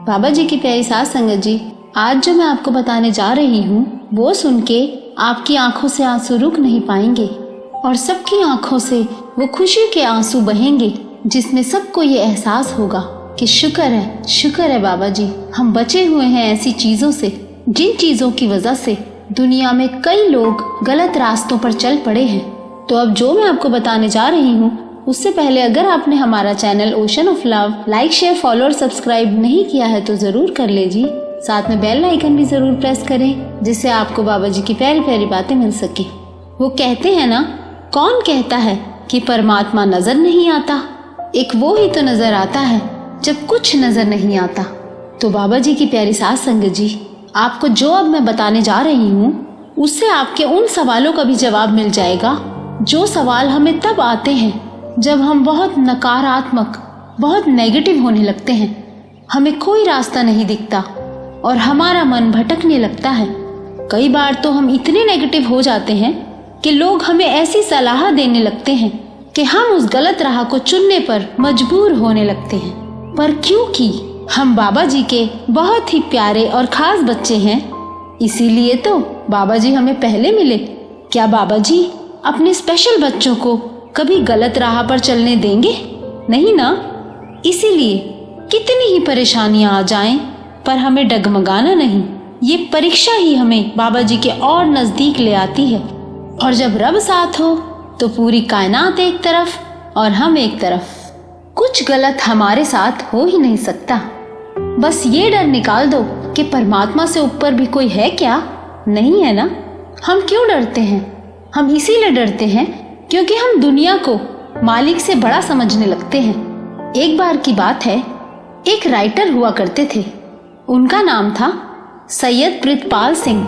बाबा जी की प्यारी साथ संगत जी, आज जो मैं आपको बताने जा रही हूँ वो सुन के आपकी आंखों से आंसू रुक नहीं पाएंगे और सबकी आंखों से वो खुशी के आंसू बहेंगे, जिसमें सबको ये एहसास होगा कि शुक्र है बाबा जी, हम बचे हुए हैं ऐसी चीजों से जिन चीजों की वजह से दुनिया में कई लोग गलत रास्तों पर चल पड़े हैं। तो अब जो मैं आपको बताने जा रही हूँ उससे पहले अगर आपने हमारा channel ocean of love like share follow और सब्सक्राइब नहीं किया है तो जरूर कर लीजिए। साथ में बेल आइकन भी जरूर प्रेस करें जिससे आपको बाबा जी की प्यारी प्यारी बातें मिल सके। वो कहते हैं ना, कौन कहता है कि परमात्मा नजर नहीं आता, एक वो ही तो नजर आता है जब कुछ नजर नहीं आता। तो बाबा जी की प्यारी साथ संगत जी, आपको जो अब मैं बताने जा रही हूँ उससे आपके उन सवालों का भी जवाब मिल जाएगा जो सवाल हमें तब आते हैं जब हम बहुत नकारात्मक, बहुत नेगेटिव होने लगते हैं, हमें कोई रास्ता नहीं दिखता और हमारा मन भटकने लगता है। कई बार तो हम इतने नेगेटिव हो जाते हैं कि लोग हमें ऐसी सलाह देने लगते हैं कि हम उस गलत राह को चुनने पर मजबूर होने लगते हैं। पर क्योंकि हम बाबा जी के बहुत ही प्यारे और खास बच्चे हैं, इसीलिए तो बाबा जी हमें पहले मिले। क्या बाबा जी अपने स्पेशल बच्चों को कभी गलत राह पर चलने देंगे? नहीं ना। इसीलिए कितनी ही परेशानियां आ जाएं, पर हमें डगमगाना नहीं। ये परीक्षा ही हमें बाबा जी के और नजदीक ले आती है। और जब रब साथ हो तो पूरी कायनात एक तरफ और हम एक तरफ। कुछ गलत हमारे साथ हो ही नहीं सकता। बस ये डर निकाल दो कि परमात्मा से ऊपर भी कोई है क्या? नहीं है ना। हम क्यों डरते हैं? हम इसीलिए डरते हैं क्योंकि हम दुनिया को मालिक से बड़ा समझने लगते हैं। एक बार की बात है, एक राइटर हुआ करते थे। उनका नाम था सैयद प्रितपाल सिंह।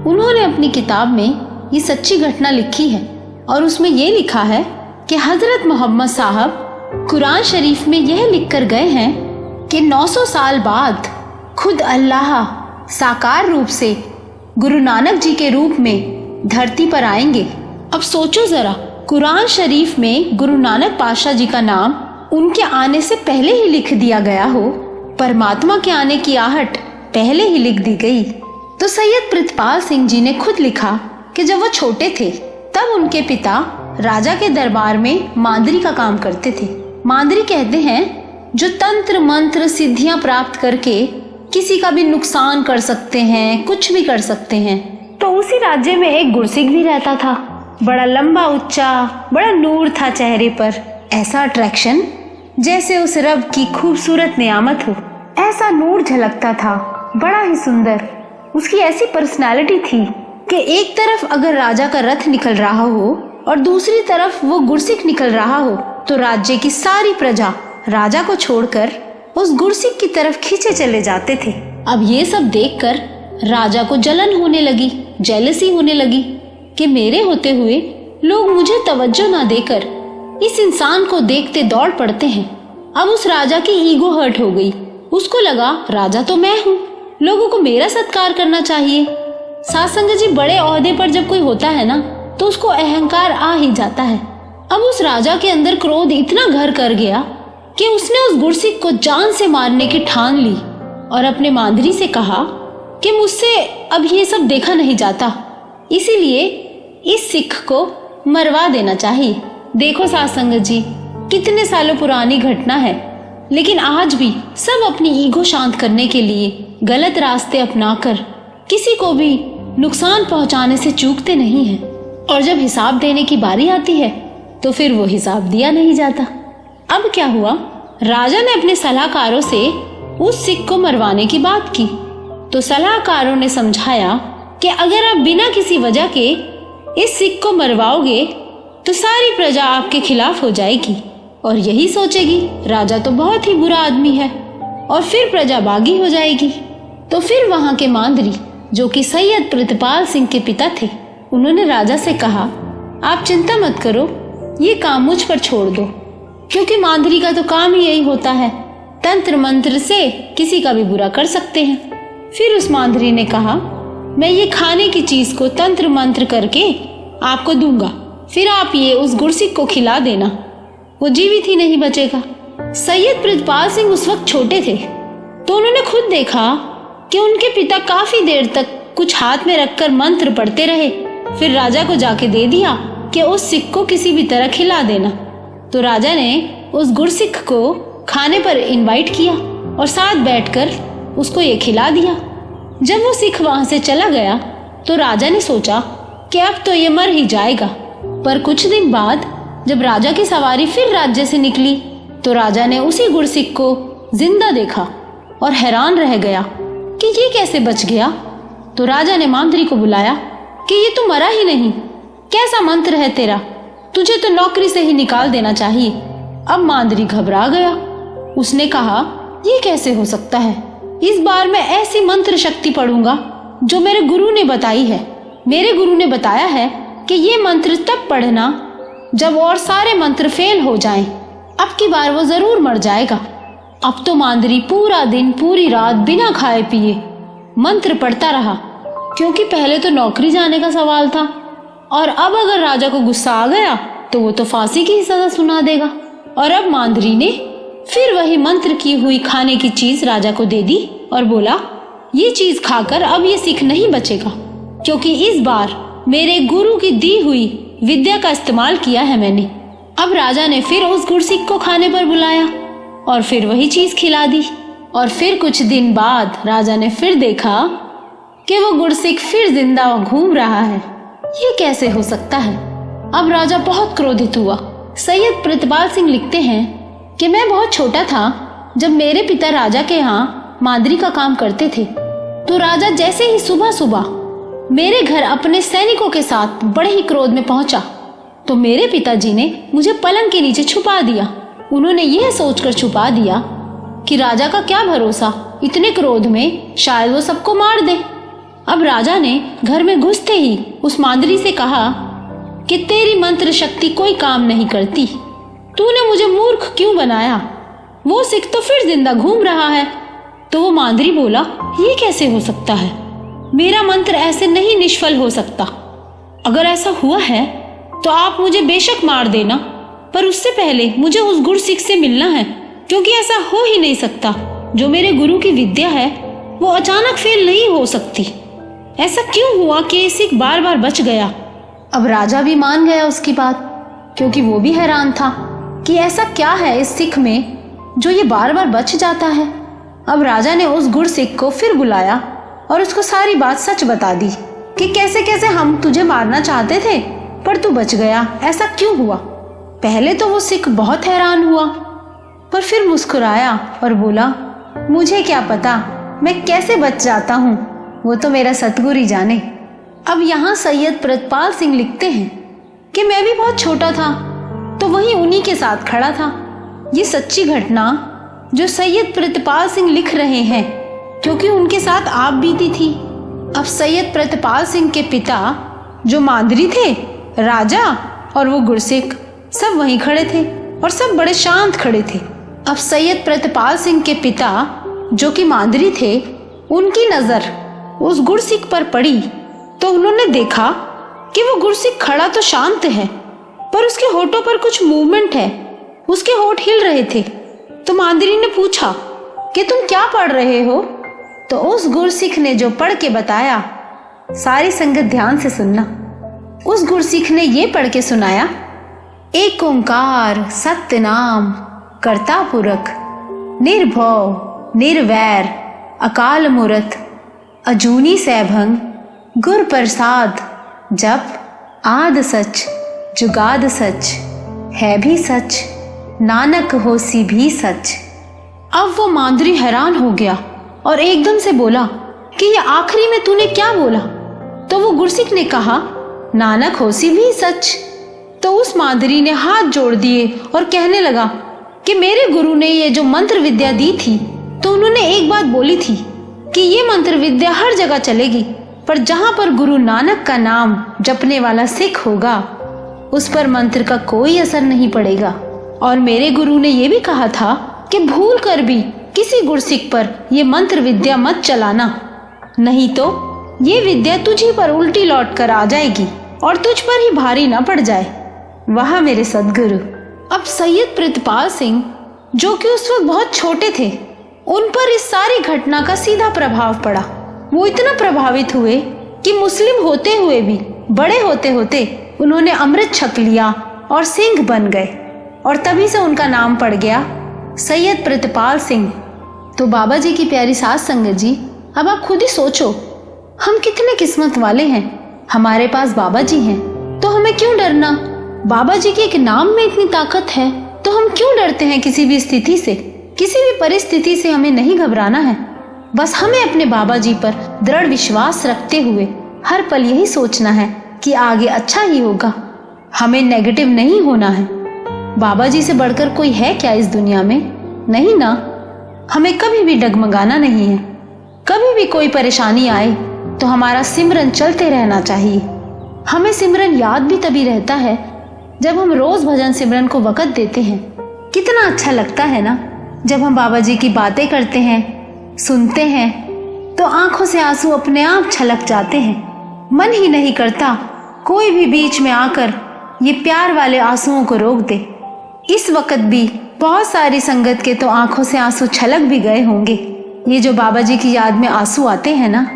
उन्होंने अपनी किताब में ये सच्ची घटना लिखी है और उसमें ये लिखा है कि हजरत मोहम्मद साहब कुरान शरीफ में यह लिख कर गए हैं कि 900 साल बाद खुद अल्लाह साकार रूप से गुरु नानक जी के रूप में धरती पर आएंगे। अब सोचो जरा, कुरान शरीफ में गुरु नानक पातशाह जी का नाम उनके आने से पहले ही लिख दिया गया हो, परमात्मा के आने की आहट पहले ही लिख दी गई। तो सैयद प्रितपाल सिंह जी ने खुद लिखा कि जब वो छोटे थे तब उनके पिता राजा के दरबार में मांदरी का काम करते थे। मांदरी कहते हैं जो तंत्र मंत्र सिद्धियां प्राप्त करके किसी का भी नुकसान कर सकते हैं, कुछ भी कर सकते हैं। तो उसी राज्य में एक गुरसिख भी रहता था। बड़ा लंबा उच्चा, बड़ा नूर था चेहरे पर, ऐसा अट्रैक्शन जैसे उस रब की खूबसूरत नियामत हो। ऐसा नूर झलकता था, बड़ा ही सुंदर। उसकी ऐसी पर्सनालिटी थी कि एक तरफ अगर राजा का रथ निकल रहा हो और दूसरी तरफ वो गुरसिख निकल रहा हो तो राज्य की सारी प्रजा राजा को छोड़कर उस गुरसिख की तरफ खींचे चले जाते थे। अब ये सब देखकर राजा को जलन होने लगी, जेलसी होने लगी कि मेरे होते हुए लोग मुझे तवज्जो ना देकर इस इंसान को देखते दौड़ पड़ते हैं। अब उस राजा की ईगो हर्ट हो गई। उसको लगा राजा तो मैं हूँ, लोगों को मेरा सत्कार करना चाहिए। साथ संगत जी, बड़े ओहदे पर जब कोई होता है ना तो उसको अहंकार आ ही जाता है। अब उस राजा के अंदर क्रोध इतना घर कर गया कि उसने उस गुरसिख को जान से मारने की ठान ली और अपने मांदरी से कहा कि मुझसे अब ये सब देखा नहीं जाता, इसीलिए इस सिख को मरवा देना चाहिए। देखो साथ संगत जी, कितने सालों पुरानी घटना है, लेकिन आज भी सब अपनी ईगो शांत करने के लिए गलत रास्ते अपनाकर किसी को भी नुकसान पहुंचाने से चूकते नहीं हैं। और जब हिसाब देने की बारी आती है तो फिर वो हिसाब दिया नहीं जाता। अब क्या हुआ, राजा ने अपने सलाहकारों से उस सिख को मरवाने की बात की। तो सलाहकारों ने समझाया कि अगर आप बिना किसी वजह के इस सिख को मरवाओगे तो सारी प्रजा आपके खिलाफ हो जाएगी और यही सोचेगी राजा तो बहुत ही बुरा आदमी है और फिर प्रजा बागी हो जाएगी। तो फिर वहां के मांदरी, जो कि सैयद प्रितपाल सिंह के पिता थे, उन्होंने राजा से कहा, आप चिंता मत करो, ये काम मुझ पर छोड़ दो, क्योंकि मांदरी का तो काम ही यही होता है, तंत्र मंत्र से किसी का भी बुरा कर सकते हैं। फिर उस मांदरी ने कहा, मैं ये खाने की चीज को तंत्र मंत्र करके आपको दूंगा, फिर आप ये उस गुरसिख को खिला देना, वो जीवित ही नहीं बचेगा। सैयद प्रितपाल सिंह उस वक्त छोटे थे तो उन्होंने खुद देखा कि उनके पिता काफी देर तक कुछ हाथ में रखकर मंत्र पढ़ते रहे। फिर राजा को जाके दे दिया कि उस सिख को किसी भी तरह खिला देना। तो राजा ने उस गुरसिख को खाने पर इनवाइट किया और साथ बैठकर उसको ये खिला दिया। जब वो सिख वहां से चला गया तो राजा ने सोचा कि अब तो ये मर ही जाएगा। पर कुछ दिन बाद जब राजा की सवारी फिर राज्य से निकली तो राजा ने उसी गुरसिख को जिंदा देखा और हैरान रह गया कि ये कैसे बच गया। तो राजा ने मांद्री को बुलाया कि ये तो मरा ही नहीं, कैसा मंत्र है तेरा, तुझे तो नौकरी से ही निकाल देना चाहिए। अब मांद्री घबरा गया। उसने कहा ये कैसे हो सकता है, इस बार मैं ऐसी मंत्र शक्ति पढ़ूंगा जो मेरे गुरु ने बताई है। मेरे गुरु ने बताया है कि ये मंत्र तब पढ़ना जब और सारे मंत्र फेल हो जाएं। अब की बार वो जरूर मर जाएगा। अब तो मांद्री पूरा दिन पूरी रात बिना खाए पिए मंत्र पढ़ता रहा, क्योंकि पहले तो नौकरी जाने का सवाल था और अब अगर राजा को गुस्सा आ गया तो वो तो फांसी की सजा सुना देगा। और अब मांद्री ने फिर वही मंत्र की हुई खाने की चीज राजा को दे दी और बोला ये चीज खाकर अब ये सिख नहीं बचेगा, क्योंकि इस बार मेरे गुरु की दी हुई विद्या का इस्तेमाल किया है मैंने। अब राजा ने फिर उस गुरसिख को खाने पर बुलाया और फिर वही चीज खिला दी। और फिर कुछ दिन बाद राजा ने फिर देखा कि वो गुरसिख फिर जिंदा घूम रहा है। ये कैसे हो सकता है। अब राजा बहुत क्रोधित हुआ। सैयद प्रतिपाल सिंह लिखते हैं कि मैं बहुत छोटा था जब मेरे पिता राजा के यहाँ मांद्री का काम करते थे। तो राजा जैसे ही सुबह सुबह मेरे घर अपने सैनिकों के साथ बड़े ही क्रोध में पहुंचा तो मेरे पिताजी ने मुझे पलंग के नीचे छुपा दिया। उन्होंने यह सोचकर छुपा दिया कि राजा का क्या भरोसा, इतने क्रोध में शायद वो सबको मार दे। अब राजा ने घर में घुसते ही उस मांद्री से कहा कि तेरी मंत्र शक्ति कोई काम नहीं करती, तूने मुझे मूर्ख क्यों बनाया, वो सिख तो फिर जिंदा घूम रहा है। तो वो मांद्री बोला ये कैसे हो सकता है, मेरा मंत्र ऐसे नहीं निष्फल हो सकता। अगर ऐसा हुआ है तो आप मुझे बेशक मार देना, पर उससे पहले मुझे उस गुरसिख से मिलना है, क्योंकि ऐसा हो ही नहीं सकता। जो मेरे गुरु की विद्या है वो अचानक फेल नहीं हो सकती। ऐसा क्यों हुआ कि ये सिख बार बार बच गया। अब राजा भी मान गया उसकी बात, क्योंकि वो भी हैरान था कि ऐसा क्या है इस सिख में जो ये बार बार बच जाता है। अब राजा ने उस गुरसिख को फिर बुलाया और उसको सारी बात सच बता दी कि कैसे कैसे हम तुझे मारना चाहते थे पर तू बच गया, ऐसा क्यों हुआ। पहले तो वो सिख बहुत हैरान हुआ, पर फिर मुस्कुराया और बोला मुझे क्या पता मैं कैसे बच जाता हूँ, वो तो मेरा सतगुरु ही जाने। अब यहाँ सैयद प्रतिपाल सिंह लिखते हैं कि मैं भी बहुत छोटा था तो वहीं उन्हीं के साथ खड़ा था। ये सच्ची घटना जो सैयद प्रतिपाल सिंह लिख रहे हैं, क्योंकि उनके साथ आप बीती थी। अब सैयद प्रतिपाल सिंह के पिता जो मांद्री थे, राजा और वो गुरसिख सब वहीं खड़े थे और सब बड़े शांत खड़े थे। अब सैयद प्रतिपाल सिंह के पिता जो कि मांद्री थे, उनकी नजर उस गुरसिख पर पड़ी तो उन्होंने देखा कि वो गुरसिख खड़ा तो शांत है, पर उसके होठों पर कुछ मूवमेंट है, उसके होठ हिल रहे थे। तो मांद्री ने पूछा कि तुम क्या पढ़ रहे हो। तो उस गुरसिख ने जो पढ़ के बताया, सारी संगत ध्यान से सुनना। उस गुरसिख ने ये पढ़ के सुनाया, एक ओंकार सत्य नाम कर्ता पुरख निर्भव निर्वैर अकाल मूरत अजूनी सैभंग गुर प्रसाद जप आद सच जुगाद सच है भी सच नानक होसी भी सच। अब वो मांद्री हैरान हो गया और एकदम से बोला कि ये आखिरी में तूने क्या बोला। तो वो गुरसिख ने कहा नानक होसी भी सच। तो उस मांद्री ने हाथ जोड़ दिए और कहने लगा कि मेरे गुरु ने ये जो मंत्र विद्या दी थी तो उन्होंने एक बात बोली थी कि ये मंत्र विद्या हर जगह चलेगी, पर जहां पर गुरु नानक का नाम जपने वाला सिख होगा उस पर मंत्र का कोई असर नहीं पड़ेगा। और मेरे गुरु ने यह भी कहा था कि भूल कर भी किसी गुरसिख पर यह मंत्र विद्या मत चलाना, नहीं तो ये विद्या तुझी पर उल्टी लौट कर आ जाएगी और तुझ पर ही भारी न पड़ जाए। वाह मेरे सदगुरु। अब सैयद प्रतिपाल सिंह जो कि उस वक्त बहुत छोटे थे, उन पर इस सारी घटना का सीधा प्रभाव पड़ा। वो इतना प्रभावित हुए कि मुस्लिम होते हुए भी बड़े होते होते उन्होंने अमृत छक लिया और सिंह बन गए, और तभी से उनका नाम पड़ गया सैयद प्रतिपाल सिंह। तो बाबा जी की प्यारी साध संगत जी, अब आप खुद ही सोचो, हम कितने किस्मत वाले हैं, हमारे पास बाबा जी हैं, तो हमें क्यों डरना। बाबा जी के एक नाम में इतनी ताकत है, तो हम क्यों डरते हैं किसी भी स्थिति से। किसी भी परिस्थिति से हमें नहीं घबराना है। बस हमें अपने बाबा जी पर दृढ़ विश्वास रखते हुए हर पल यही सोचना है कि आगे अच्छा ही होगा। हमें नेगेटिव नहीं होना है। बाबा जी से बढ़कर कोई है क्या इस दुनिया में? नहीं ना। हमें कभी भी डगमगाना नहीं है। कभी भी कोई परेशानी आए तो हमारा सिमरन चलते रहना चाहिए। हमें सिमरन याद भी तभी रहता है जब हम रोज भजन सिमरन को वक़्त देते हैं। कितना अच्छा लगता है ना जब हम बाबा जी की बातें करते हैं, सुनते हैं, तो आंखों से आंसू अपने आप छलक जाते हैं। मन ही नहीं करता कोई भी बीच में आकर ये प्यार वाले आंसुओं को रोक दे। इस वक्त भी बहुत सारी संगत के तो आंखों से आंसू छलक भी गए होंगे। ये जो बाबा जी की याद में आंसू आते हैं ना,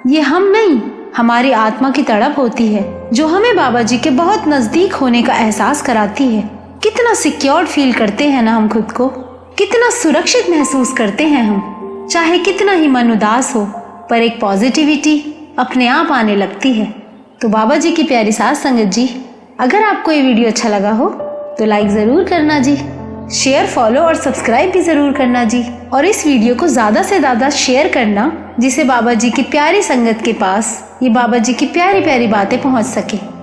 ये हम नहीं, हमारी आत्मा की तड़प होती है जो हमें बाबा जी के बहुत नजदीक होने का एहसास कराती है। कितना सिक्योर फील करते हैं ना हम खुद को, कितना सुरक्षित महसूस करते हैं हम। चाहे कितना ही मन उदास हो, पर एक पॉजिटिविटी अपने आप आने लगती है। तो बाबा जी की प्यारी साध संगत जी, अगर आपको ये वीडियो अच्छा लगा हो तो लाइक जरूर करना जी, शेयर, फॉलो और सब्सक्राइब भी जरूर करना जी, और इस वीडियो को ज्यादा से ज्यादा शेयर करना जिससे बाबा जी की प्यारी संगत के पास ये बाबा जी की प्यारी प्यारी बातें पहुंच सके।